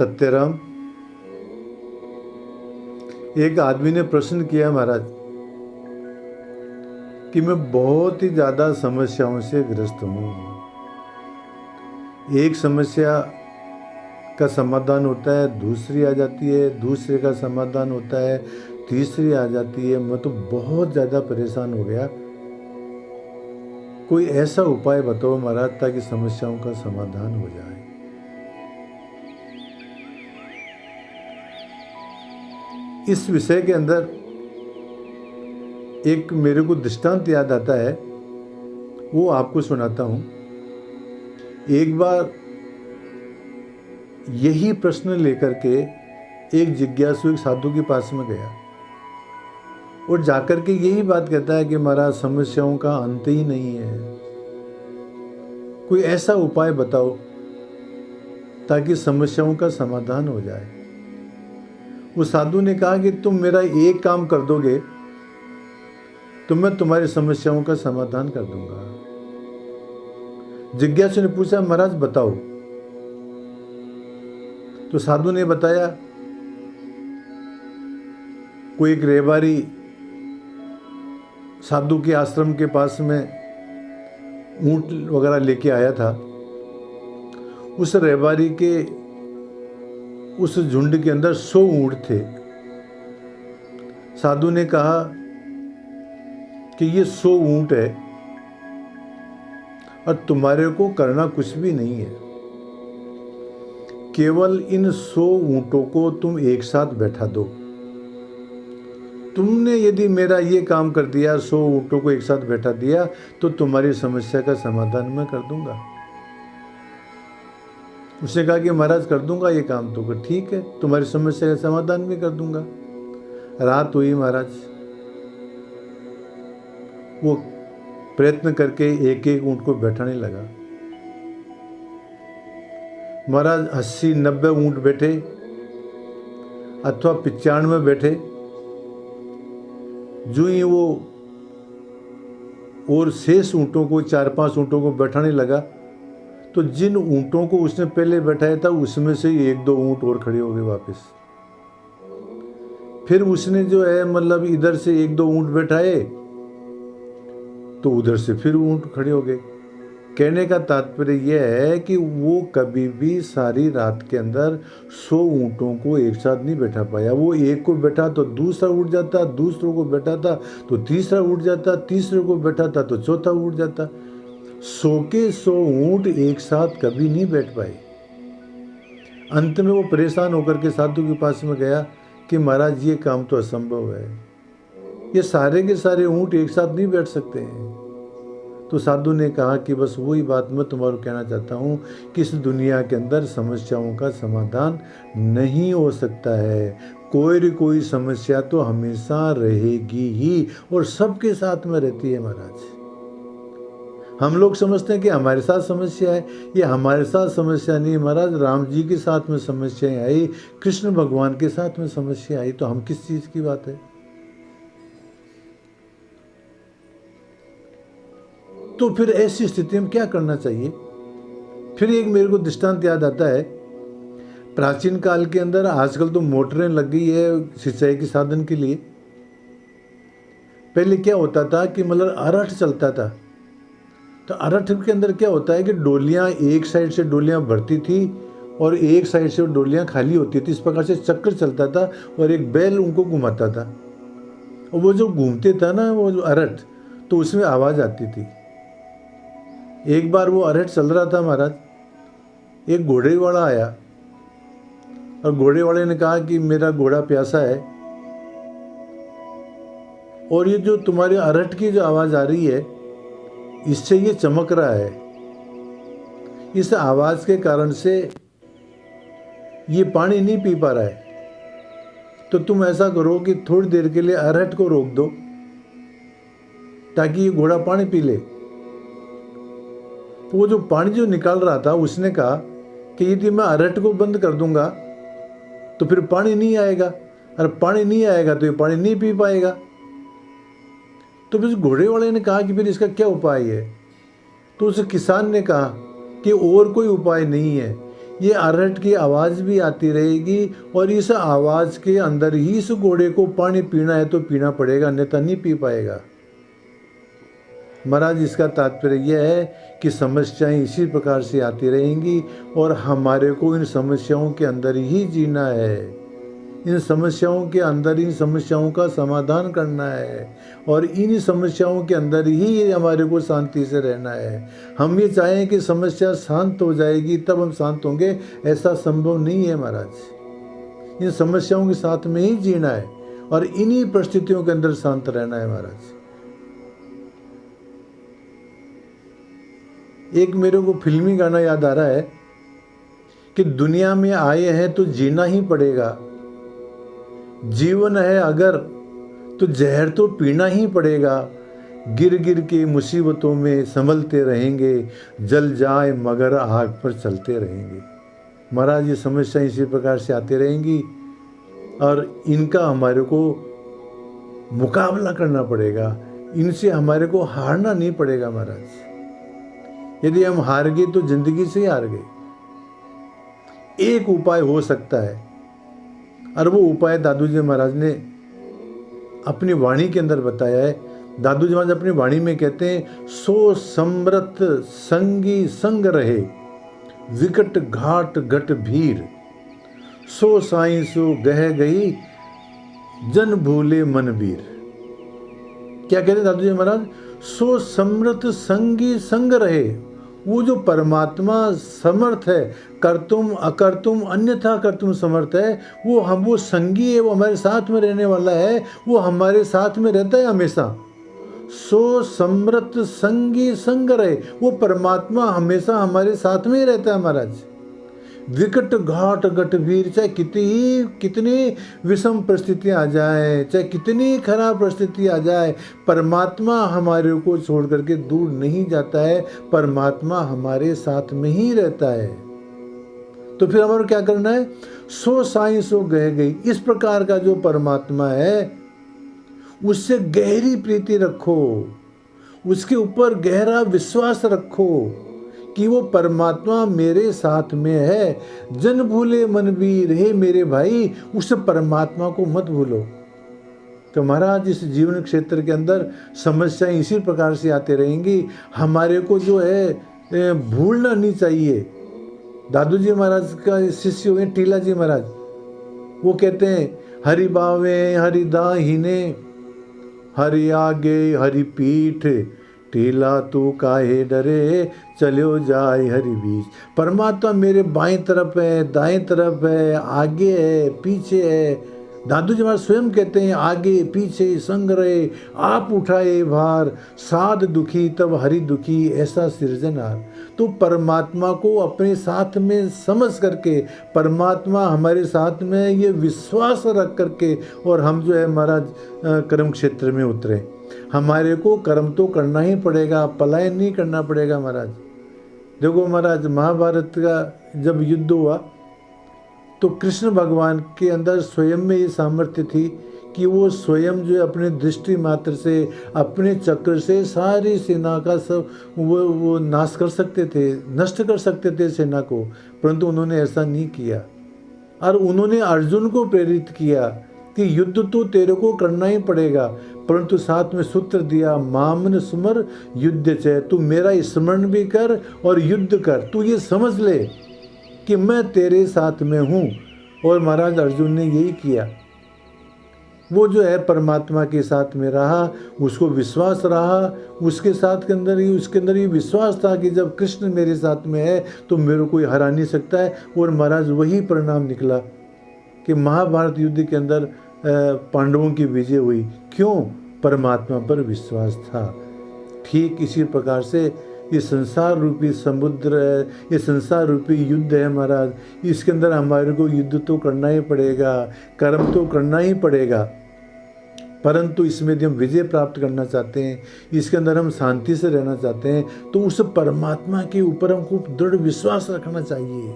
सत्यराम, एक आदमी ने प्रश्न किया महाराज कि मैं बहुत ही ज़्यादा समस्याओं से ग्रस्त हूँ। एक समस्या का समाधान होता है, दूसरी आ जाती है, दूसरे का समाधान होता है, तीसरी आ जाती है। मैं तो बहुत ज़्यादा परेशान हो गया। कोई ऐसा उपाय बताओ महाराज ताकि समस्याओं का समाधान हो जाए। इस विषय के अंदर एक मेरे को दृष्टांत याद आता है, वो आपको सुनाता हूँ। एक बार यही प्रश्न लेकर के एक जिज्ञासु एक साधु के पास में गया और जाकर के यही बात कहता है कि महाराज समस्याओं का अंत ही नहीं है, कोई ऐसा उपाय बताओ ताकि समस्याओं का समाधान हो जाए। उस साधु ने कहा कि तुम मेरा एक काम कर दोगे तो मैं तुम्हारी समस्याओं का समाधान कर दूंगा। जिज्ञासु ने पूछा महाराज बताओ। तो साधु ने बताया, कोई एक रेबारी साधु के आश्रम के पास में ऊंट वगैरह लेके आया था। उस रेबारी के उस झुंड के अंदर 100 ऊंट थे। साधु ने कहा कि ये 100 ऊंट है और तुम्हारे को करना कुछ भी नहीं है, केवल इन 100 ऊंटों को तुम एक साथ बैठा दो। तुमने यदि मेरा ये काम कर दिया, 100 ऊंटों को एक साथ बैठा दिया, तो तुम्हारी समस्या का समाधान मैं कर दूंगा। उसने कहा कि महाराज कर दूंगा ये काम, तो ठीक है, तुम्हारी समस्या का समाधान भी कर दूंगा। रात हुई महाराज, वो प्रयत्न करके एक एक ऊंट को बैठाने लगा। महाराज 80-90 ऊंट बैठे अथवा 95 बैठे। जो ही वो और शेष ऊंटों को 4-5 ऊंटों को बैठाने लगा, तो जिन ऊंटों को उसने पहले बैठाया था उसमें से 1-2 ऊंट और खड़े हो गए वापस। फिर उसने जो है मतलब इधर से 1-2 ऊंट बैठाए तो उधर से फिर ऊंट खड़े हो गए। कहने का तात्पर्य यह है कि वो कभी भी सारी रात के अंदर 100 ऊंटों को एक साथ नहीं बैठा पाया। वो एक को बैठा तो दूसरा उठ जाता, दूसरों को बैठा था तो तीसरा उठ जाता, तीसरे को बैठा था तो चौथा उठ जाता। 100 के 100 ऊंट एक साथ कभी नहीं बैठ पाए। अंत में वो परेशान होकर के साधु के पास में गया कि महाराज ये काम तो असंभव है, ये सारे के सारे ऊंट एक साथ नहीं बैठ सकते हैं। तो साधु ने कहा कि बस वही बात मैं तुम्हारे कहना चाहता हूँ कि इस दुनिया के अंदर समस्याओं का समाधान नहीं हो सकता है। कोई न कोई समस्या तो हमेशा रहेगी ही और सबके साथ में रहती है महाराज। हम लोग समझते हैं कि हमारे साथ समस्या है, ये हमारे साथ समस्या नहीं महाराज। राम जी के साथ में समस्याएं आई, कृष्ण भगवान के साथ में समस्या आई, तो हम किस चीज़ की बात है। तो फिर ऐसी स्थिति में क्या करना चाहिए। फिर एक मेरे को दृष्टांत याद आता है, प्राचीन काल के अंदर, आजकल तो मोटरें लग गई है सिंचाई के साधन के लिए। पहले क्या होता था कि मतलब अरठ चलता था, तो अरठ के अंदर क्या होता है कि डोलियां एक साइड से डोलियां भरती थी और एक साइड से डोलियां खाली होती थी। इस प्रकार से चक्कर चलता था और एक बैल उनको घुमाता था, और वो जो घूमते था ना वो जो अरठ, तो उसमें आवाज़ आती थी। एक बार वो अरठ चल रहा था महाराज, एक घोड़े वाला आया और घोड़े वाले ने कहा कि मेरा घोड़ा प्यासा है और ये जो तुम्हारे अरठ की जो आवाज़ आ रही है इससे ये चमक रहा है, इस आवाज़ के कारण से ये पानी नहीं पी पा रहा है, तो तुम ऐसा करो कि थोड़ी देर के लिए अरठ को रोक दो ताकि ये घोड़ा पानी पी ले। तो वो जो पानी जो निकाल रहा था उसने कहा कि यदि मैं अरठ को बंद कर दूंगा तो फिर पानी नहीं आएगा, और पानी नहीं आएगा तो ये पानी नहीं पी पाएगा। तो फिर घोड़े वाले ने कहा कि फिर इसका क्या उपाय है। तो उस किसान ने कहा कि और कोई उपाय नहीं है, ये अर्हट की आवाज़ भी आती रहेगी और इस आवाज़ के अंदर ही इस घोड़े को पानी पीना है तो पीना पड़ेगा, अन्यथा नहीं पी पाएगा। महाराज इसका तात्पर्य यह है कि समस्याएं इसी प्रकार से आती रहेंगी और हमारे को इन समस्याओं के अंदर ही जीना है, इन समस्याओं के अंदर इन समस्याओं का समाधान करना है और इन समस्याओं के अंदर ही हमारे को शांति से रहना है। हम ये चाहें कि समस्या शांत हो जाएगी तब हम शांत होंगे, ऐसा संभव नहीं है महाराज। इन समस्याओं के साथ में ही जीना है और इन्हीं परिस्थितियों के अंदर शांत रहना है महाराज। एक मेरे को फिल्मी गाना याद आ रहा है कि दुनिया में आए हैं तो जीना ही पड़ेगा, जीवन है अगर तो जहर तो पीना ही पड़ेगा, गिर गिर के मुसीबतों में संभलते रहेंगे, जल जाए मगर आग पर चलते रहेंगे। महाराज ये समस्या इसी प्रकार से आती रहेंगी और इनका हमारे को मुकाबला करना पड़ेगा, इनसे हमारे को हारना नहीं पड़ेगा महाराज। यदि हम हार गए तो जिंदगी से ही हार गए। एक उपाय हो सकता है और वो उपाय दादू जी महाराज ने अपनी वाणी के अंदर बताया है। दादू जी महाराज अपनी वाणी में कहते हैं, सो समृत संगी संग रहे, विकट घाट घट भीर, सो साई सो गह गई, जन भूले मन वीर। क्या कहते हैं दादू जी महाराज? सो समृत संगी संग रहे, वो जो परमात्मा समर्थ है, कर्तुम अकर्तुम अन्यथा कर्तुम समर्थ है, वो संगी है, वो हमारे साथ में रहने वाला है, वो हमारे साथ में रहता है हमेशा। सो समृत संगी संग रहे, वो परमात्मा हमेशा हमारे साथ में ही रहता है महाराज। विकट घाट घट वीर, चाहे कितनी विषम परिस्थितियां आ जाए, चाहे कितनी खराब परिस्थिति आ जाए, परमात्मा हमारे को छोड़ करके दूर नहीं जाता है, परमात्मा हमारे साथ में ही रहता है। तो फिर हमारे क्या करना है? सो साई सो गह गई, इस प्रकार का जो परमात्मा है उससे गहरी प्रीति रखो, उसके ऊपर गहरा विश्वास रखो कि वो परमात्मा मेरे साथ में है। जन भूले मन वीर, हे मेरे भाई उस परमात्मा को मत भूलो। तो महाराज इस जीवन क्षेत्र के अंदर समस्याएं इसी प्रकार से आते रहेंगी, हमारे को जो है भूलना नहीं चाहिए। दादू जी महाराज का शिष्य हुए टीला जी महाराज, वो कहते हैं, हरि बावे हरि दाहिने, हरि आगे हरि पीठ, टीला तू काहे डरे, चलो जाए हरि बीच। परमात्मा मेरे बाएं तरफ है, दाएं तरफ है, आगे है, पीछे है। दादू जी महाराज स्वयं कहते हैं, आगे पीछे संग रहे, आप उठाए भार, साध दुखी तब हरि दुखी, ऐसा सृजनहार। तो परमात्मा को अपने साथ में समझ करके, परमात्मा हमारे साथ में ये विश्वास रख करके और हम जो है महाराज कर्म क्षेत्र में उतरे। हमारे को कर्म तो करना ही पड़ेगा, पलायन नहीं करना पड़ेगा महाराज। देखो महाराज, महाभारत का जब युद्ध हुआ तो कृष्ण भगवान के अंदर स्वयं में ये सामर्थ्य थी कि वो स्वयं जो है अपने दृष्टि मात्र से, अपने चक्र से सारी सेना का सब वो नाश कर सकते थे, नष्ट कर सकते थे सेना को, परंतु उन्होंने ऐसा नहीं किया। और उन्होंने अर्जुन को प्रेरित किया कि युद्ध तो तेरे को करना ही पड़ेगा, परंतु साथ में सूत्र दिया, मामन सुमर युद्ध चय, तू मेरा स्मरण भी कर और युद्ध कर, तू ये समझ ले कि मैं तेरे साथ में हूँ। और महाराज अर्जुन ने यही किया, वो जो है परमात्मा के साथ में रहा, उसको विश्वास रहा, उसके अंदर ही विश्वास था कि जब कृष्ण मेरे साथ में है तो मेरे कोई हरा नहीं सकता है। और महाराज वही परिणाम निकला कि महाभारत युद्ध के अंदर पांडवों की विजय हुई। क्यों? परमात्मा पर विश्वास था। ठीक इसी प्रकार से ये संसार रूपी समुद्र है, ये संसार रूपी युद्ध है महाराज, इसके अंदर हमारे को युद्ध तो करना ही पड़ेगा, कर्म तो करना ही पड़ेगा, परंतु इसमें यदि हम विजय प्राप्त करना चाहते हैं, इसके अंदर हम शांति से रहना चाहते हैं, तो उस परमात्मा के ऊपर हमको दृढ़ विश्वास रखना चाहिए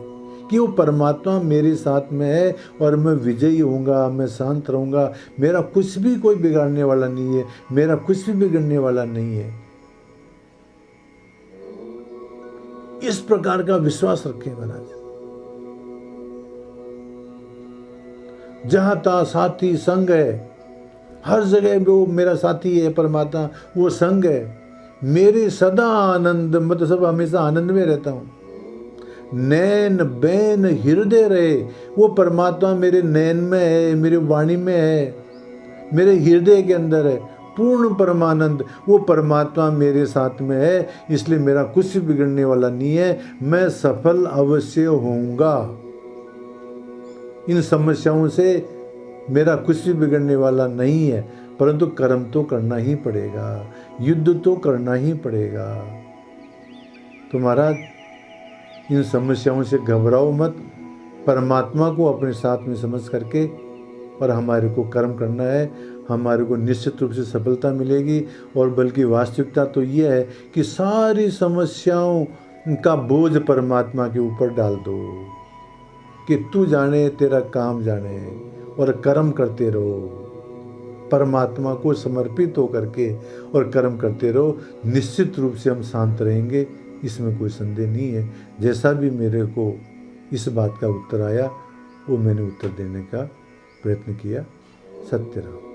कि वो परमात्मा मेरे साथ में है और मैं विजयी होऊंगा, मैं शांत रहूँगा, मेरा कुछ भी कोई बिगाड़ने वाला नहीं है, मेरा कुछ भी बिगड़ने वाला नहीं है। इस प्रकार का विश्वास रखें महाराज। जहाँ तहाँ साथी संग है, हर जगह वो मेरा साथी है परमात्मा, वो संग है। मेरे सदा आनंद, मैं तो सब हमेशा आनंद में रहता हूँ। नैन बैन हृदय रहे, वो परमात्मा मेरे नैन में है, मेरी वाणी में है, मेरे हृदय के अंदर है। पूर्ण परमानंद, वो परमात्मा मेरे साथ में है, इसलिए मेरा कुछ बिगड़ने वाला नहीं है, मैं सफल अवश्य होऊंगा। इन समस्याओं से मेरा कुछ भी बिगड़ने वाला नहीं है, परंतु कर्म तो करना ही पड़ेगा, युद्ध तो करना ही पड़ेगा। तो महाराज, इन समस्याओं से घबराओ मत, परमात्मा को अपने साथ में समझ करके और हमारे को कर्म करना है, हमारे को निश्चित रूप से सफलता मिलेगी। और बल्कि वास्तविकता तो ये है कि सारी समस्याओं का बोझ परमात्मा के ऊपर डाल दो कि तू जाने, तेरा काम जाने, और कर्म करते रहो, परमात्मा को समर्पित होकर के और कर्म करते रहो। निश्चित रूप से हम शांत रहेंगे, इसमें कोई संदेह नहीं है। जैसा भी मेरे को इस बात का उत्तर आया, वो मैंने उत्तर देने का प्रयत्न किया। सत्य रहो।